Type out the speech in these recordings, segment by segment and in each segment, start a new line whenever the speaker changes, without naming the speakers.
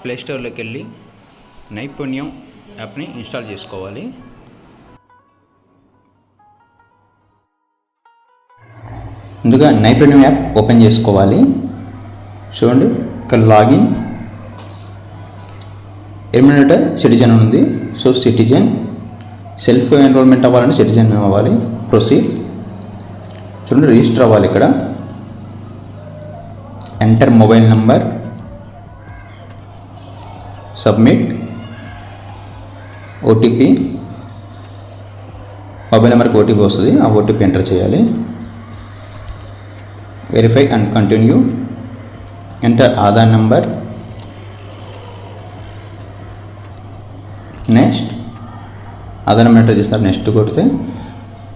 ప్లేస్టోర్లోకి వెళ్ళి నైపుణ్యం యాప్ని ఇన్స్టాల్ చేసుకోవాలి. ముందుగా నైపుణ్యం యాప్ ఓపెన్ చేసుకోవాలి. చూడండి, ఇక్కడ లాగిన్ ఎలిమినేటర్ సిటిజన్ ఉంది. సో సిటిజన్ సెల్ఫ్ ఎన్రోల్మెంట్ అవ్వాలంటే సిటిజన్ అవ్వాలి. ప్రొసీడ్. చూడండి, రిజిస్టర్ అవ్వాలి. ఇక్కడ enter mobile number, submit, OTP. Mobile నెంబర్కి ఓటీపీ వస్తుంది, ఆ ఓటీపీ ఎంటర్ చేయాలి. Verify and continue. Enter Aadhaar number. Next Aadhaar number enter చేస్తారు. నెక్స్ట్ కొడితే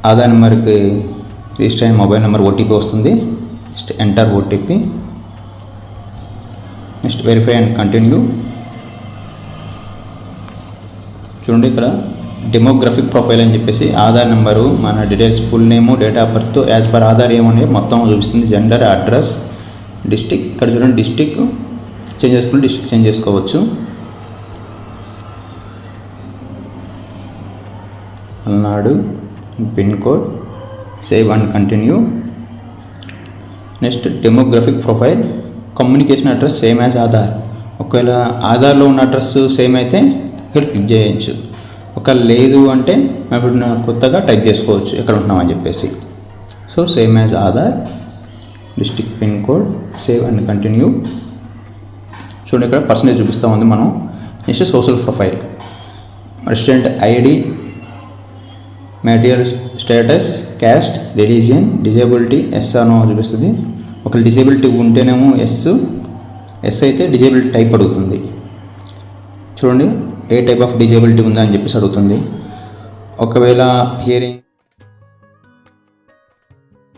ఆధార్ నెంబర్కి రిజిస్టర్ అయిన మొబైల్ నెంబర్ ఓటీపీ వస్తుంది. Next enter OTP. Next verify and continue. చూడండి, ఇక్కడ డెమోగ్రఫిక్ ప్రొఫైల్ అని చెప్పేసి ఆధార్ నెంబరు, మన details, full name, date of birth, as per Aadhaar ఏమని మొత్తం చూపిస్తుంది. Gender, address, district. ఇక్కడ చూడండి, డిస్టిక్ చేంజ్ చేసుకుంటే డిస్టిక్ చేంజ్ చేసుకోవచ్చు. Palnadu, pin code. Save and continue. Next demographic profile. Communication address same as Aadhaar. ఒకవేళ ఆధార్లో ఉన్న అడ్రస్ సేమ్ అయితే ఇక్కడ క్లిక్ చేయొచ్చు. ఒకవేళ లేదు అంటే ఇప్పుడు కొత్తగా టైప్ చేసుకోవచ్చు ఎక్కడ ఉంటున్నామని చెప్పేసి. So same as Aadhaar, district, pin code. Save and continue. చూడండి, ఇక్కడ పర్సంటేజ్ చూపిస్తూ ఉంది మనం. Next social profile. Resident ID, marital status, caste, religion, disability, yes అనో చూపిస్తుంది. ఒకవేళ డిజేబిలిటీ ఉంటేనేమో ఎస్ అయితే డిజేబిలిటీ టైప్ అడుగుతుంది. చూడండి, ఏ టైప్ ఆఫ్ డిజేబిలిటీ ఉందా అని చెప్పేసి అడుగుతుంది. ఒకవేళ హియరింగ్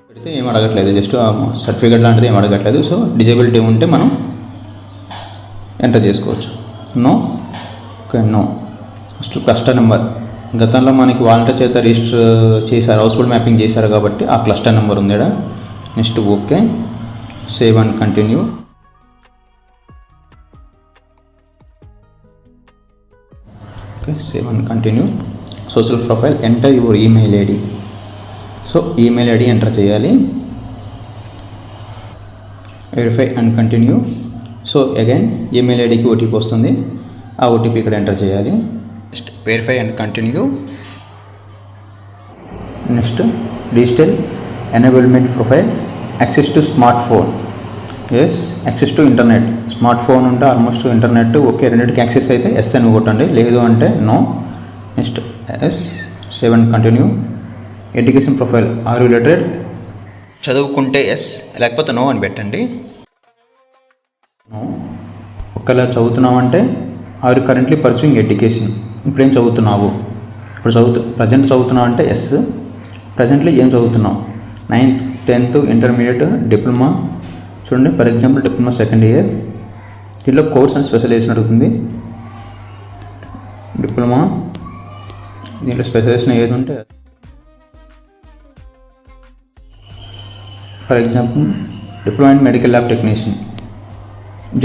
పెడితే ఏం అడగట్లేదు, జస్ట్ సర్టిఫికేట్ లాంటిది ఏం అడగట్లేదు. సో డిజేబిలిటీ ఉంటే మనం ఎంటర్ చేసుకోవచ్చు. No. Okay, no. First cluster number. గతంలో మనకి వాలంటీర్ చేత రిజిస్టర్ చేశారు, హౌస్హోల్డ్ మ్యాపింగ్ చేశారు కాబట్టి ఆ క్లస్టర్ నెంబర్ ఉంది ఇక్కడ. Next okay. Save and continue. Okay, save and continue. Social profile. Enter your email ID. So email ID enter చేయాలి. Verify and continue. So again email ఐడికి OTP వస్తుంది, ఆ ఓటీపీ ఇక్కడ ఎంటర్ చేయాలి. Next verify and continue. Next digital enablement profile. Access to smart phone. Yes. Access to internet. Smart phone ఉంటే almost internet okay, రెండింటికి access అయితే yes అని కొట్టండి, లేదు అంటే no. Next yes. Save and continue. Education profile. Are you related? చదువుకుంటే yes, లేకపోతే no అని పెట్టండి. నో. ఒకవేళ చదువుతున్నామంటే are you currently pursuing education. ఇప్పుడేం చదువుతున్నావు? ప్రజెంట్ చదువుతున్నావు అంటే ఎస్. ప్రజెంట్లీ ఏం చదువుతున్నావు? 9th, 10th, intermediate, diploma. చూడండి, for example diploma second year. దీనిలో కోర్స్ అండ్ స్పెషలైజేషన్ అడుగుతుంది. డిప్లొమా, దీంట్లో స్పెషలైజేషన్ ఏది ఉంటే, for example diploma in medical lab technician.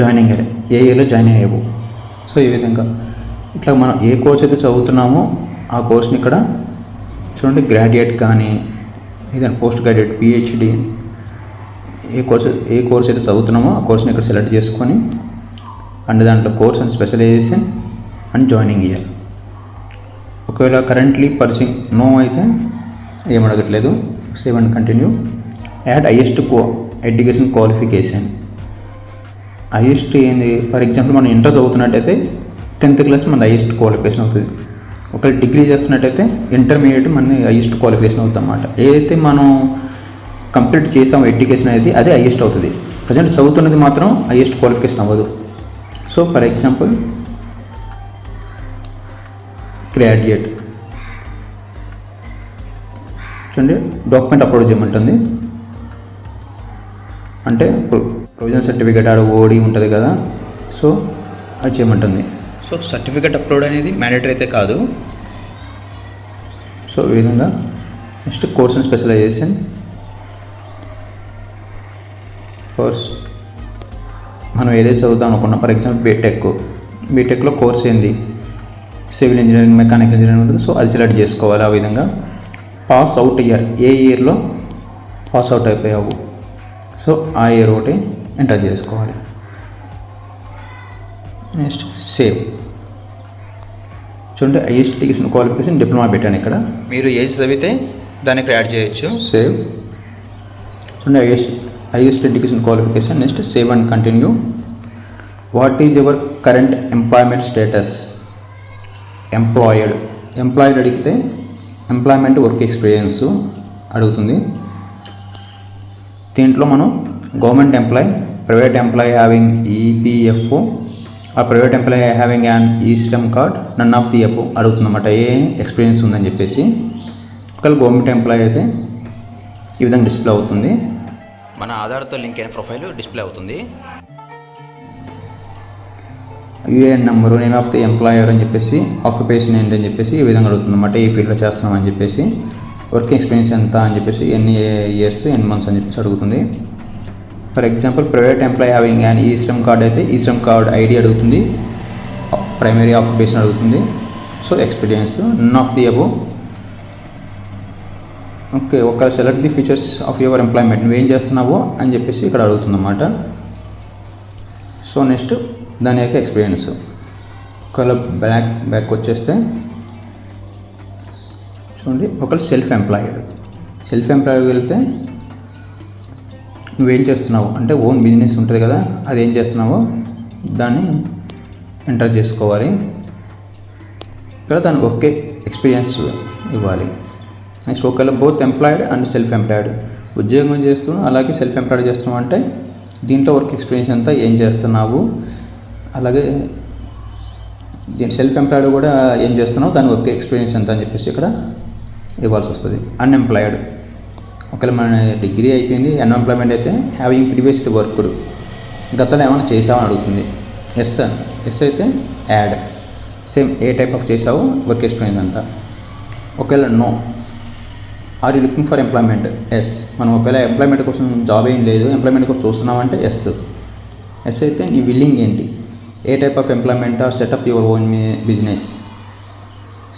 Joining year, ఏ ఇయర్లో జాయిన్ అయ్యావు. సో ఈ విధంగా ఇట్లా మనం ఏ కోర్స్ అయితే చదువుతున్నామో ఆ కోర్స్ని ఇక్కడ చూడండి, గ్రాడ్యుయేట్ కానీ ఏదైనా పోస్ట్ గ్రాడ్యుయేట్, పిహెచ్డి, ఏ కోర్స్ అయితే చదువుతున్నామో ఆ కోర్స్ని ఇక్కడ సెలెక్ట్ చేసుకొని అండ్ దాంట్లో course and specialization and joining year. ఒకవేళ కరెంట్లీ పర్సూయింగ్ నో అయితే ఏం అడగట్లేదు. Save and continue. Add highest education qualification. Highest ఏంది? ఫర్ ఎగ్జాంపుల్ మనం ఇంటర్ చదువుతున్నట్టయితే 10th క్లాస్ మన హైయెస్ట్ క్వాలిఫికేషన్ అవుతుంది. ఒకవేళ డిగ్రీ చేస్తున్నట్టయితే ఇంటర్మీడియట్ మన హైయెస్ట్ క్వాలిఫికేషన్ అవుతుంది అన్నమాట. ఏదైతే మనం కంప్లీట్ చేసాం ఎడ్యుకేషన్ అనేది అదే హైయెస్ట్ అవుతుంది. ప్రజెంట్ చదువుతున్నది మాత్రం హైయెస్ట్ క్వాలిఫికేషన్ అవ్వదు. So for example graduate. చూడండి, డాక్యుమెంట్ అప్లోడ్ చేయమంటుంది. అంటే ప్రొవిజనల్ సర్టిఫికేట్ ఆడ ఓడి ఉంటుంది కదా, సో అది చేయమంటుంది. సో సర్టిఫికేట్ అప్లోడ్ అనేది మ్యాండేటరీ అయితే కాదు. సో ఈ విధంగా next course and specialization. Course మనం ఏదైతే చదువుతాం అనుకున్నాం, ఫర్ ఎగ్జాంపుల్ బీటెక్ బీటెక్లో కోర్స్ ఏంది, సివిల్ ఇంజనీరింగ్, మెకానికల్ ఇంజనీరింగ్ ఉంటుంది. సో అది సెలెక్ట్ చేసుకోవాలి. ఆ విధంగా పాస్ అవుట్ ఇయర్, ఏ ఇయర్లో పాస్ అవుట్ అయిపోయావు, సో ఆ ఇయర్ ఒకటి ఎంటర్ చేసుకోవాలి. Next save. చూడండి హైయెస్ట్ ఎడ్యుకేషన్ క్వాలిఫికేషన్ డిప్లొమా పెట్టాను ఇక్కడ. మీరు ఏజ్ చదివితే దాన్ని ఇక్కడ యాడ్ చేయొచ్చు. సేవ్. చూడండి highest education qualification. Next save and continue. What is your current employment status? Employed అడిగితే ఎంప్లాయ్మెంట్ వర్క్ ఎక్స్పీరియన్స్ అడుగుతుంది. దీంట్లో మనం government employee, private employee having EPFO, ఆ private employee having an eShram card, none of the above అడుగుతుందన్నమాట. ఏ experience ఉందని చెప్పేసి. ఒకవేళ గవర్నమెంట్ ఎంప్లాయ్ అయితే ఈ విధంగా డిస్ప్లే అవుతుంది. మన ఆధార్తో లింక్ అయిన ప్రొఫైల్ డిస్ప్లే అవుతుంది. UAN number, name of the employer అని చెప్పేసి, ఆక్యుపేషన్ ఏంటి అని చెప్పేసి ఈ విధంగా అడుగుతుందన్నమాట. ఏ ఫీల్డ్లో చేస్తున్నామని చెప్పేసి, వర్క్ ఎక్స్పీరియన్స్ ఎంత అని చెప్పేసి, ఎన్ని ఇయర్స్ ఎన్ని మంత్స్ అని చెప్పేసి అడుగుతుంది. For example private employee having an eShram card అయితే ఈస్టమ్ కార్డ్ ఐడి అడుగుతుంది, ప్రైమరీ ఆక్యుపేషన్ అడుగుతుంది. So experience, none of the above. Okay, ఒక select the features of your employment, నువ్వేం చేస్తున్నావో అని చెప్పేసి ఇక్కడ అడుగుతుందన్నమాట. సో నెక్స్ట్ దాని యొక్క ఎక్స్పీరియన్స్. ఒకవేళ బ్యాక్ వచ్చేస్తే చూడండి, ఒకవేళ సెల్ఫ్ ఎంప్లాయిడ్ వెళ్తే నువ్వేం చేస్తున్నావు అంటే ఓన్ బిజినెస్ ఉంటుంది కదా, అది ఏం చేస్తున్నావో దాన్ని ఎంటర్ చేసుకోవాలి. ఇక్కడ దాని ఒకే ఎక్స్పీరియన్స్ ఇవ్వాలి. నెక్స్ట్ ఒకవేళ both employed and self employed, ఉద్యోగం చేస్తున్నావు అలాగే సెల్ఫ్ ఎంప్లాయిడ్ చేస్తున్నావు అంటే దీంట్లో వర్క్ ఎక్స్పీరియన్స్ అంతా ఏం చేస్తున్నావు, అలాగే దీని సెల్ఫ్ ఎంప్లాయిడ్ కూడా ఏం చేస్తున్నావు దాని వర్క్ ఎక్స్పీరియన్స్ ఎంత అని చెప్పేసి ఇక్కడ ఇవ్వాల్సి వస్తుంది. అన్ఎంప్లాయిడ్, ఒకవేళ మన డిగ్రీ అయిపోయింది, అన్ఎంప్లాయ్మెంట్ అయితే హ్యావింగ్ ప్రీవియస్ వర్క్డ్, గతంలో ఏమైనా చేసావని అడుగుతుంది. ఎస్ అయితే యాడ్, సేమ్ ఏ టైప్ ఆఫ్ చేసావు వర్క్ ఎక్స్పీరియన్స్ అంతా. ఒకవేళ no, are you looking for employment? Yes, మనం ఒకవేళ ఎంప్లాయ్మెంట్ కోసం జాబ్ ఏం లేదు, ఎంప్లాయ్మెంట్ కోసం చూస్తున్నామంటే ఎస్ అయితే నీ విల్లింగ్ ఏంటి, ఏ type of employment, or setup your own business.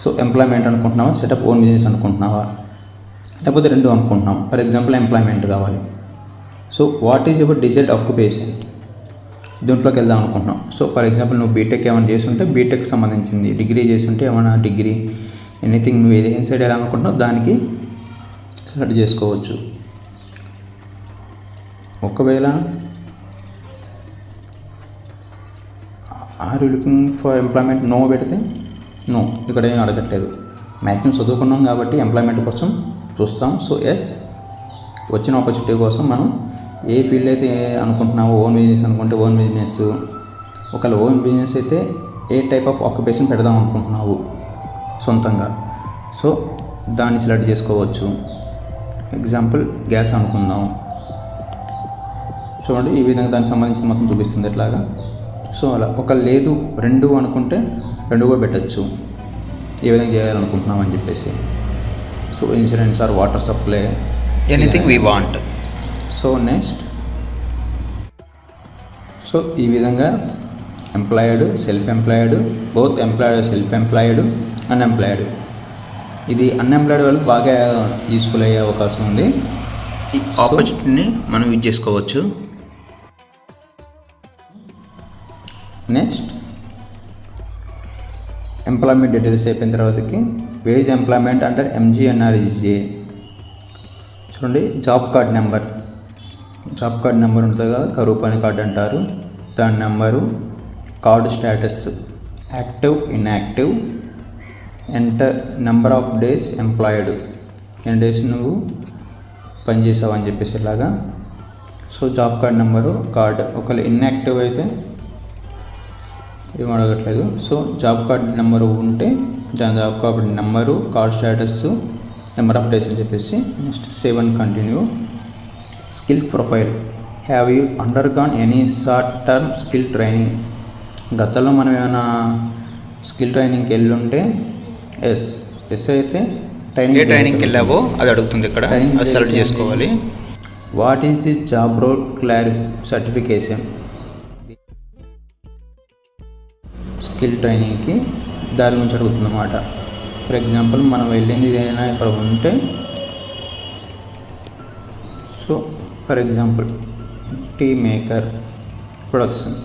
So employment అనుకుంటున్నావా, సెటప్ ఓన్ బిజినెస్ అనుకుంటున్నావా, లేకపోతే రెండు అనుకుంటున్నాం. ఫర్ ఎగ్జాంపుల్ ఎంప్లాయ్మెంట్ కావాలి. So what is your desired occupation, దీంట్లోకి వెళ్దాం అనుకుంటున్నాం. సో ఫర్ ఎగ్జాంపుల్ నువ్వు బీటెక్ ఏమైనా చేస్తుంటే బీటెక్ సంబంధించింది, డిగ్రీ చేస్తుంటే ఏమైనా డిగ్రీ, ఎనీథింగ్ నువ్వు ఏది సైడ్ వెళ్ళాలనుకుంటున్నావు దానికి సెలెక్ట్ చేసుకోవచ్చు. ఒకవేళ are you looking for employment no పెడితే నో, ఇక్కడ ఏం అడగట్లేదు. మ్యాక్సిమం చదువుకున్నాం కాబట్టి ఎంప్లాయ్మెంట్ కోసం చూస్తాం. సో ఎస్, వచ్చిన ఆపర్చునిటీ కోసం మనం ఏ ఫీల్డ్ అయితే అనుకుంటున్నావో, ఓన్ బిజినెస్ అనుకుంటే ఓన్ బిజినెస్, ఒకవేళ ఓన్ బిజినెస్ అయితే ఏ టైప్ ఆఫ్ ఆక్యుపేషన్ పెడదాం అనుకుంటున్నావు సొంతంగా, సో దాన్ని సెలెక్ట్ చేసుకోవచ్చు. ఎగ్జాంపుల్ గ్యాస్ అనుకుందాం. చూడండి ఈ విధంగా దానికి సంబంధించిన మొత్తం చూపిస్తుంది ఎట్లాగా. సో అలా ఒక లేదు రెండు అనుకుంటే రెండు కూడా పెట్టచ్చు, ఏ విధంగా చేయాలనుకుంటున్నాం అని చెప్పేసి. So insurance or water supply, anything we want. So next, so ఈ విధంగా employed, self employed, both employed, self employed, unemployed. ఇది అన్ఎంప్లాయిడ్ వాళ్ళకి బాగా యూస్ఫుల్ అయ్యే అవకాశం ఉంది. ఈ ఆపర్చునిటీని మనం యూజ్ చేసుకోవచ్చు. నెక్స్ట్ ఎంప్లాయ్మెంట్ డీటెయిల్స్ అయిపోయిన తర్వాతకి వేజ్ ఎంప్లాయ్మెంట్ అండర్ ఎంజీఎన్ఆర్ఈజే. చూడండి జాబ్ కార్డ్ నెంబర్ ఉంటుంది కదా, కరువు పని కార్డు అంటారు, దాని number, card status active, inactive, enter number of days employed, ఎన్ని డేస్ నువ్వు పనిచేసావు అని చెప్పేసి ఇలాగా. So job card number, card. ఒకవేళ ఇన్యాక్టివ్ అయితే ఏం అడగట్లేదు. సో జాబ్ కార్డ్ నెంబరు ఉంటే job card number, card status, number of days అని చెప్పేసి. Next save and continue. Skill profile, have you undergone any short term skill training. గతంలో మనం ఏమైనా స్కిల్ ట్రైనింగ్కి వెళ్ళి ఉంటే ఎస్ అయితే ట్రైనింగ్కి వెళ్ళావో అది అడుగుతుంది ఇక్కడ, అది సెలెక్ట్ చేసుకోవాలి. What is the job role certification. Skill ట్రైనింగ్కి దాని గురించి అడుగుతుందన్నమాట. ఫర్ ఎగ్జాంపుల్ మనం వెళ్ళింది ఏదైనా ఇక్కడ ఉంటే, so for example tea maker production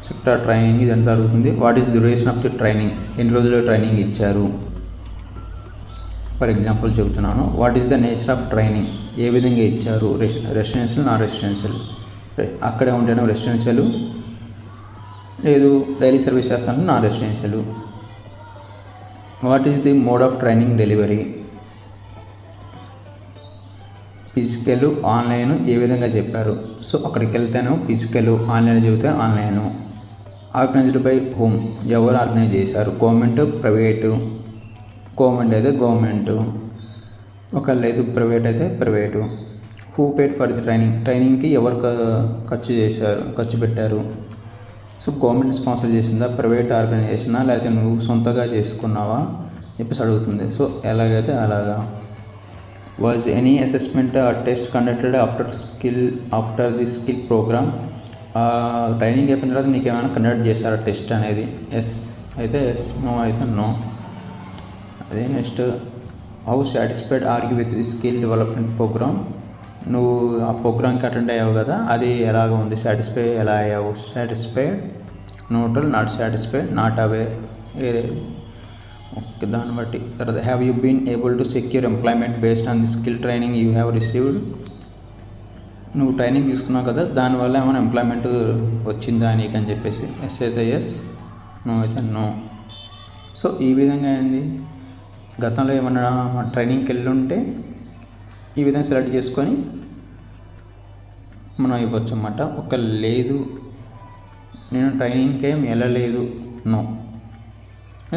sector training ఇది ఎంత జరుగుతుంది. What is duration of the training, ఎన్ని రోజులు ట్రైనింగ్ ఇచ్చారు. ఫర్ ఎగ్జాంపుల్ చెబుతున్నాను. What is the nature of training, ఏ విధంగా ఇచ్చారు. రెసిడెన్షియల్ నాన్ రెసిడెన్షియల్, అక్కడే ఉంటేనే రెసిడెన్షియల్, లేదు డైలీ సర్వీస్ చేస్తాను non residential. What is the mode of training delivery, physical online ఏ విధంగా చెప్పారు. సో అక్కడికి వెళ్తేనో ఫిజికల్, ఆన్లైన్ చెబితే ఆన్లైన్. ఆర్గనైజ్డ్ బై హోమ్, ఎవరు ఆర్గనైజ్ చేశారు. గవర్నమెంట్ ప్రైవేటు, గవర్నమెంట్ అయితే గవర్నమెంట్, ఒకవేళ లేదు ప్రైవేట్ అయితే private. Who paid for the training, ట్రైనింగ్కి ఎవరు ఖర్చు పెట్టారు. సో గవర్నమెంట్ స్పాన్సర్ చేసిందా, ప్రైవేట్ ఆర్గనైజేషనా, లేకపోతే నువ్వు సొంతగా చేసుకున్నావా చెప్పేసి అడుగుతుంది. సో ఎలాగైతే అలాగా. Was any assessment test conducted after the skill programme, training అయిపోయిన తర్వాత నీకు ఏమైనా కండక్ట్ చేస్తారా టెస్ట్ అనేది. ఎస్ అయితే ఎస్, నో అయితే నో. అదే next, how satisfied are you with the skill development programme, నువ్వు ఆ ప్రోగ్రామ్కి అటెండ్ అయ్యావు కదా, అది ఎలాగ ఉంది, సాటిస్ఫై ఎలా అయ్యావు. Satisfied, neutral, not satisfied, not aware, okay దాన్ని బట్టి. తర్వాత have you been able to secure employment based on the skill training you have received, నువ్వు ట్రైనింగ్ తీసుకున్నావు కదా, దానివల్ల ఏమైనా ఎంప్లాయ్మెంట్ వచ్చిందా నీకు అని చెప్పేసి. ఎస్ అయితే ఎస్, నో అయితే నో. సో ఈ విధంగా అయింది. గతంలో ఏమన్నా ట్రైనింగ్కి వెళ్ళి ఉంటే ఈ విధంగా సెలెక్ట్ చేసుకొని మనం ఇవ్వచ్చు అన్నమాట. ఒక లేదు నేను ట్రైనింగ్కి ఏం వెళ్ళలేదు, no.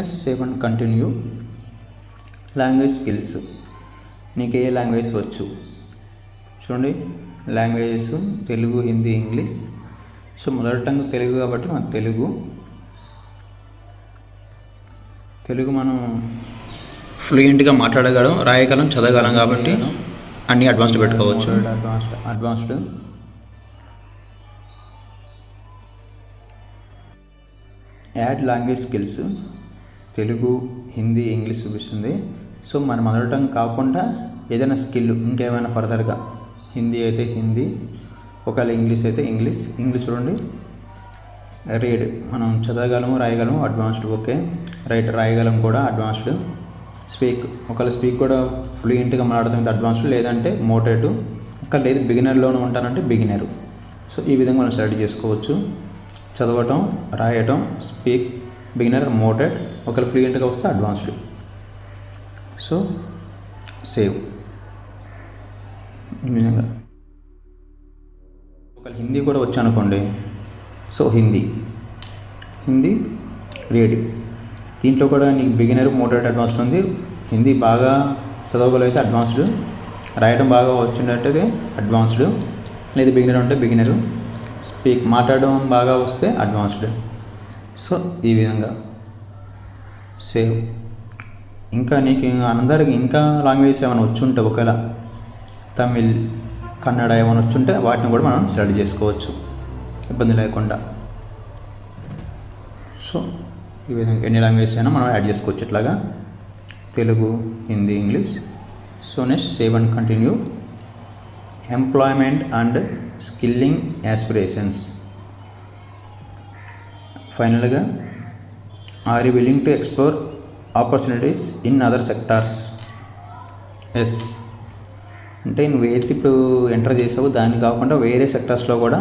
Yes save and continue. Language skills, నీకు ఏ లాంగ్వేజ్ వచ్చు. చూడండి languages Telugu, Hindi, English. So మొదటి టంగ్ తెలుగు కాబట్టి మనకు తెలుగు మనం ఫ్లూయెంట్గా మాట్లాడగలం, రాయగలం, చదవగలం కాబట్టి అన్నీ అడ్వాన్స్డ్ పెట్టుకోవచ్చు. Advanced add language skills, Telugu, Hindi, English చూపిస్తుంది. సో మన మదర్ టంగ్ కాకుండా ఏదైనా స్కిల్ ఇంకేమైనా ఫర్దర్గా, హిందీ అయితే హిందీ, ఒకవేళ ఇంగ్లీష్ అయితే ఇంగ్లీష్. చూడండి రీడ్ మనం చదవగలము, రాయగలము, అడ్వాన్స్డ్. ఓకే రైట్, రాయగలం కూడా అడ్వాన్స్డ్. స్పీక్, ఒకవేళ స్పీక్ కూడా ఫ్లూయెంట్గా మాట్లాడుతుంది అడ్వాన్స్డ్, లేదంటే మోడరేటు, ఒకవేళ లేదు బిగినర్లోనే ఉంటానంటే బిగినరు. సో ఈ విధంగా మనం సెలెక్ట్ చేసుకోవచ్చు. చదవటం, రాయటం, స్పీక్, బిగినర్, మోడరేట్, ఒకవేళ ఫ్లూయెంట్గా వస్తే అడ్వాన్స్డ్. So save. ఈ విధంగా ఒకవేళ హిందీ కూడా వచ్చానుకోండి, సో హిందీ రీడ్, దీంట్లో కూడా నీకు బిగినర్, మోడరేట్, అడ్వాన్స్డ్ ఉంది. హిందీ బాగా చదవగలిగితే అడ్వాన్స్డ్, రాయడం బాగా వచ్చినట్టయితే అడ్వాన్స్డ్, లేదు బిగినర్ ఉంటే బిగినరు, స్పీక్ మాట్లాడడం బాగా వస్తే అడ్వాన్స్డ్. సో ఈ విధంగా సేవ్. ఇంకా నీకు అందరికి ఇంకా లాంగ్వేజెస్ ఏమైనా వచ్చుంటే, ఒకవేళ తమిళ్, కన్నడ ఏమైనా వచ్చుంటే వాటిని కూడా మనం సెలెక్ట్ చేసుకోవచ్చు ఇబ్బంది లేకుండా. సో ఈ విధంగా ఎన్ని లాంగ్వేజెస్ అయినా మనం యాడ్ చేసుకోవచ్చు ఇట్లాగా, Telugu, Hindi, English. So next save and continue. Employment and skilling aspirations. ఫైనల్గా are you willing to explore opportunities in other sectors. Yes అంటే నువ్వు ఏది ఇప్పుడు ఎంటర్ చేసావో దాన్ని కాకుండా వేరే సెక్టార్స్లో కూడా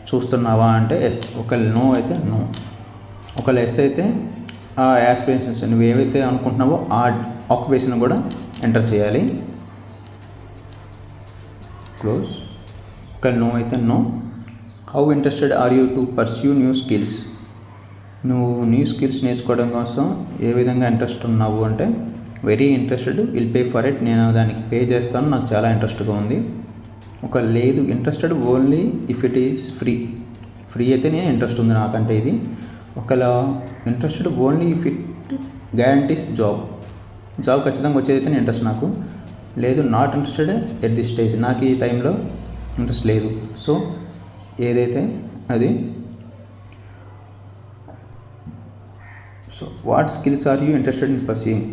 చూస్తున్నావా అంటే ఎస్. ఒకవేళ నో అయితే నో, ఒకవేళ ఎస్ అయితే ఆ యాస్పిరేషన్స్ నువ్వు ఏవైతే అనుకుంటున్నావో ఆ ఆక్యుపేషన్ కూడా ఎంటర్ చేయాలి. క్లోజ్. ఒకవేళ నో అయితే no. How interested are you to pursue new skills. నువ్వు న్యూ స్కిల్స్ నేర్చుకోవడం కోసం ఏ విధంగా ఇంట్రెస్ట్ ఉన్నావు అంటే very interested, will pay for it, నేను దానికి పే చేస్తాను, నాకు చాలా ఇంట్రెస్ట్గా ఉంది. ఒక లేదు interested only if it is free అయితే నేను ఇంట్రెస్ట్ ఉంది నాకంటే ఇది. ఒకవేళ interested only if it guarantees job ఖచ్చితంగా వచ్చేదైతే నేను ఇంట్రెస్ట్ నాకు లేదు. Not interested at this stage, నాకు ఈ టైంలో ఇంట్రెస్ట్ లేదు. సో ఏదైతే అది so what skills are you interested in pursuing?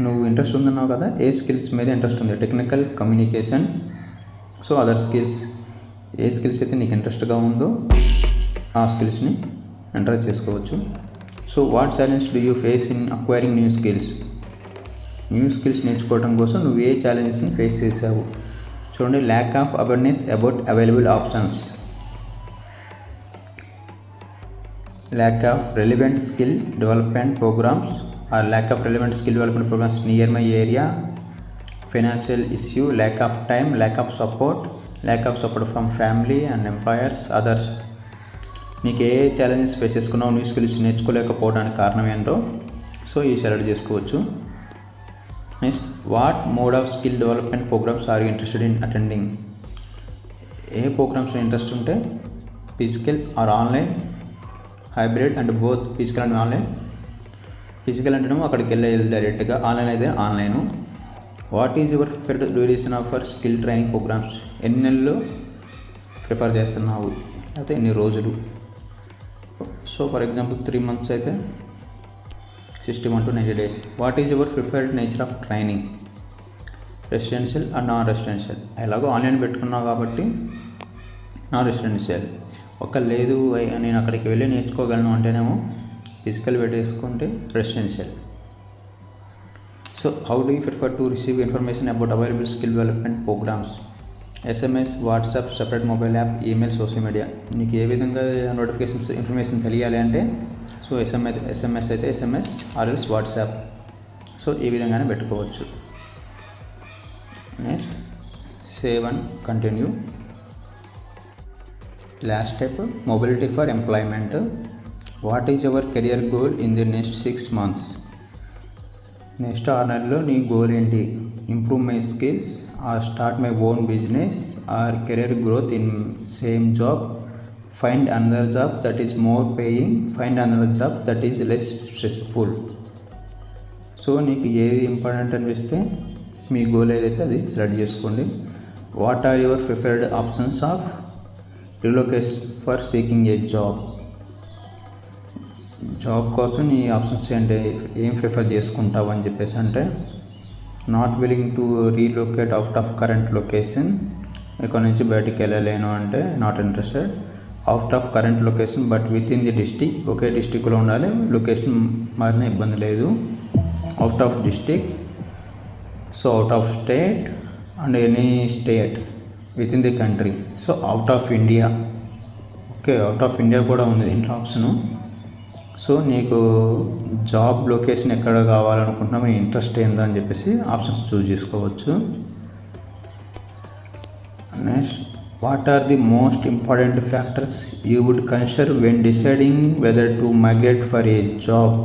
నువ్వు ఇంట్రెస్ట్ ఉందన్నావు కదా, ఏ స్కిల్స్ మీద ఇంట్రెస్ట్ ఉంది? Technical, communication, so other skills. ఏ స్కిల్స్ అయితే నీకు ఇంట్రెస్ట్గా ఉందో ఆ స్కిల్స్ని ఎంటర్ చేసుకోవచ్చు. So what challenge do you face in acquiring new skills? New skills నేర్చుకోవడం కోసం నువ్వు ఏ ఛాలెంజెస్ని ఫేస్ చేసావు? చూడండి, lack of awareness about available options, lack of relevant skill development programmes or lack of relevant skill development programmes near my area, financial issue, lack of time, lack of support from family and employers, others. నీకు ఏ challenges face చేసుకున్నావు, new skills నేర్చుకోలేకపోవడానికి కారణం ఏంటో so ఈ select చేసుకోవచ్చు. Next, what mode of skill development programmes are you interested in attending? ఏ ప్రోగ్రామ్స్లో ఇంట్రెస్ట్ ఉంటే physical or online, hybrid and both physical and online. Physical అంటేనేమో అక్కడికి వెళ్ళేది డైరెక్ట్గా, ఆన్లైన్ అయితే online. What is your preferred duration of for skill training programmes? ఎన్ని నెలలు ప్రిఫర్ చేస్తున్నావు, అయితే ఎన్ని రోజులు? సో ఫర్ ఎగ్జాంపుల్ 3 months అయితే 61 to 90 days. What is your preferred nature of training? Residential and non residential. ఎలాగో ఆన్లైన్ పెట్టుకున్నావు కాబట్టి నాన్ రెసిడెన్షియల్. లేదు నేను అక్కడికి వెళ్ళి నేర్చుకోగలను అంటేనేమో ఫిజికల్ పెట్టేసుకుంటే residential. So how do you prefer to receive information about available skill development programmes? SMS, WhatsApp, separate mobile app, email, social media. నీకు ఏ విధంగా నోటిఫికేషన్స్ ఇన్ఫర్మేషన్ తెలియాలి అంటే సో SMS అయితే SMS ఆర్ఎల్స్ వాట్సాప్. సో ఈ విధంగానే పెట్టుకోవచ్చు. Next, save and continue. Last step, mobility for employment. What is your career goal in the next 6 months? Next 6 నెలల్లో నీ గోల్ ఏంటి? Improve my skills, or start my own business, or career growth in same job, find another job that is more paying, find another job that is less stressful. So నీకు ఏది important అనిపిస్తే మీ goal ఏదైతే అది select చేసుకోండి. What are your preferred options of relocation for seeking a job? Job కోసం నీ options ఏంటి, ఏం ప్రిఫర్ చేసుకుంటావు అని చెప్పేసి అంటే not willing to relocate out of current location. ఇక్కడ నుంచి బయటికి వెళ్ళలేను అంటే not interested. Out of current location but within the district, ఒకే డిస్టిక్లో ఉండాలి, లొకేషన్ మారిన ఇబ్బంది లేదు. Out of district, so out of state and any state within the country. So out of India, okay out of India కూడా ఉంది దీంట్లో option. సో నీకు జాబ్ లొకేషన్ ఎక్కడ కావాలనుకుంటున్నావు, నీ ఇంట్రెస్ట్ ఏందో అని చెప్పేసి ఆప్షన్స్ చూస్ చేసుకోవచ్చు. Next, what are the most important factors you would consider when deciding whether to migrate for a job?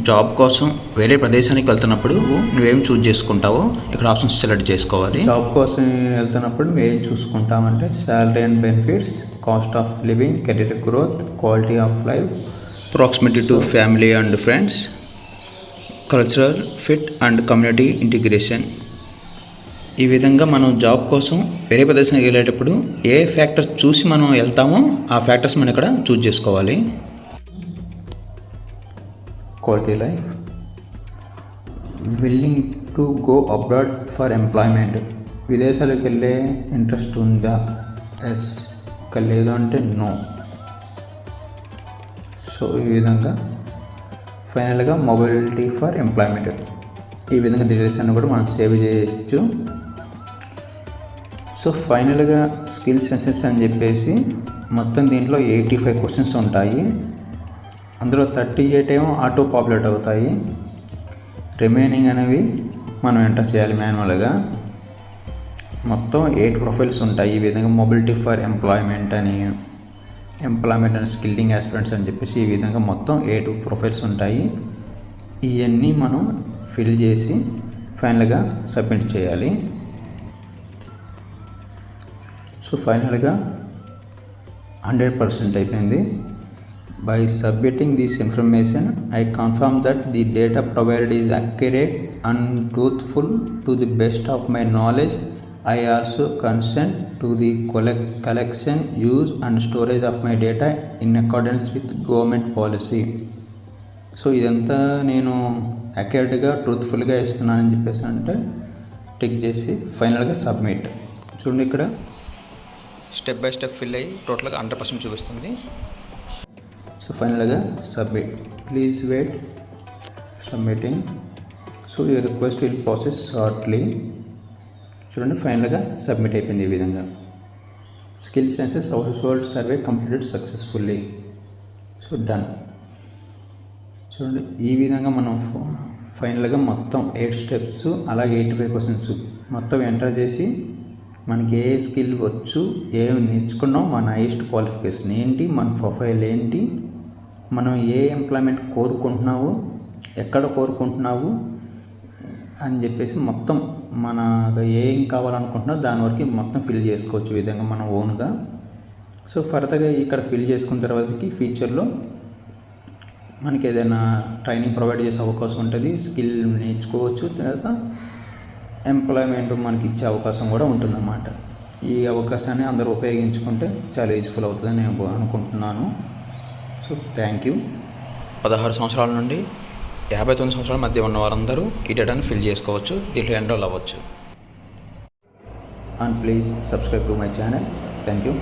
Job కోసం వేరే ప్రదేశానికి వెళ్తున్నప్పుడు నువ్వేం చూస్ చేసుకుంటావో ఇక్కడ ఆప్షన్స్ సెలెక్ట్ చేసుకోవాలి. జాబ్ కోసం వెళ్తున్నప్పుడు నువ్వేం చూసుకుంటావంటే salary and benefits, cost of living, career growth, quality of life, proximity to family and friends, cultural fit and community integration. ఈ విధంగా మనం జాబ్ కోసం వేరే ప్రదేశానికి వెళ్ళేటప్పుడు ఏ ఫ్యాక్టర్స్ చూసి మనం వెళ్తామో ఆ ఫ్యాక్టర్స్ మనం ఇక్కడ చూస్ చేసుకోవాలి. Quality life, willing to go abroad for employment. విదేశాలకు వెళ్ళే ఇంట్రెస్ట్ ఉందా? ఎస్. ఒక లేదు అంటే నో. సో ఈ విధంగా ఫైనల్గా మొబిలిటీ ఫర్ ఎంప్లాయ్మెంట్, ఈ విధంగా డీటెయిల్స్ అన్నీ కూడా మనం సేవ్ చేయొచ్చు. సో ఫైనల్గా స్కిల్ సెన్సెస్ అని చెప్పేసి మొత్తం దీంట్లో 85 క్వశ్చన్స్ ఉంటాయి. అందులో 38 ఏమో ఆటో పాపులేట్ అవుతాయి, రిమైనింగ్ అనేవి మనం ఎంటర్ చేయాలి మాన్యువల్గా. మొత్తం 8 ప్రొఫైల్స్ ఉంటాయి. ఈ విధంగా మొబిలిటీ ఫర్ ఎంప్లాయ్మెంట్ అని, ఎంప్లాయ్మెంట్ అండ్ స్కిల్లింగ్ ఆస్పిరెంట్స్ అని చెప్పేసి ఈ విధంగా మొత్తం 8 ప్రొఫైల్స్ ఉంటాయి. ఇవన్నీ మనం ఫిల్ చేసి ఫైనల్గా సబ్మిట్ చేయాలి. సో ఫైనల్గా 100% అయిపోయింది. By submitting this information, I confirm that the data provided is accurate and truthful to the best of my knowledge. I also consent to the collection, use and storage of my data in accordance with government policy. So ఇదంతా నేను అక్యురేట్గా ట్రూత్ఫుల్గా ఇస్తున్నానని చెప్పేసి అంటే tick చేసి ఫైనల్గా submit. చూడండి ఇక్కడ step by step fill అయ్యి టోటల్గా 100% చూపిస్తుంది. సో ఫైనల్గా submit. Please wait submitting. So ఈ రిక్వెస్ట్ విల్ ప్రాసెస్ షార్ట్లీ. చూడండి ఫైనల్గా సబ్మిట్ అయిపోయింది ఈ విధంగా. Skill census household survey completed successfully. So done. చూడండి ఈ విధంగా మనం ఫైనల్గా మొత్తం 8 స్టెప్స్ అలాగే 85 క్వశ్చన్స్ మొత్తం ఎంటర్ చేసి మనకి ఏ స్కిల్ వచ్చు, ఏం నేర్చుకున్నాం, మన హైయెస్ట్ క్వాలిఫికేషన్ ఏంటి, మన ప్రొఫైల్ ఏంటి, మనం ఏ ఎంప్లాయ్మెంట్ కోరుకుంటున్నావు, ఎక్కడ కోరుకుంటున్నావు అని చెప్పేసి మొత్తం మన ఏం కావాలనుకుంటున్నావు దాని వరకు మొత్తం ఫిల్ చేసుకోవచ్చు ఈ విధంగా మనం ఓన్గా. సో ఫర్దర్గా ఇక్కడ ఫిల్ చేసుకున్న తర్వాతకి ఫ్యూచర్లో మనకి ఏదైనా ట్రైనింగ్ ప్రొవైడ్ చేసే అవకాశం ఉంటుంది, స్కిల్ నేర్చుకోవచ్చు, తర్వాత ఎంప్లాయ్మెంట్ మనకి ఇచ్చే అవకాశం కూడా ఉంటుందన్నమాట. ఈ అవకాశాన్ని అందరూ ఉపయోగించుకుంటే చాలా యూజ్ఫుల్ అవుతుందని నేను అనుకుంటున్నాను. So thank you. 16 సంవత్సరాల నుండి 59 సంవత్సరాల మధ్య ఉన్న వారందరూ ఈ డేటాను ఫిల్ చేసుకోవచ్చు, దీంట్లో ఎన్రోల్ అవ్వచ్చు. And please subscribe to my channel. Thank you.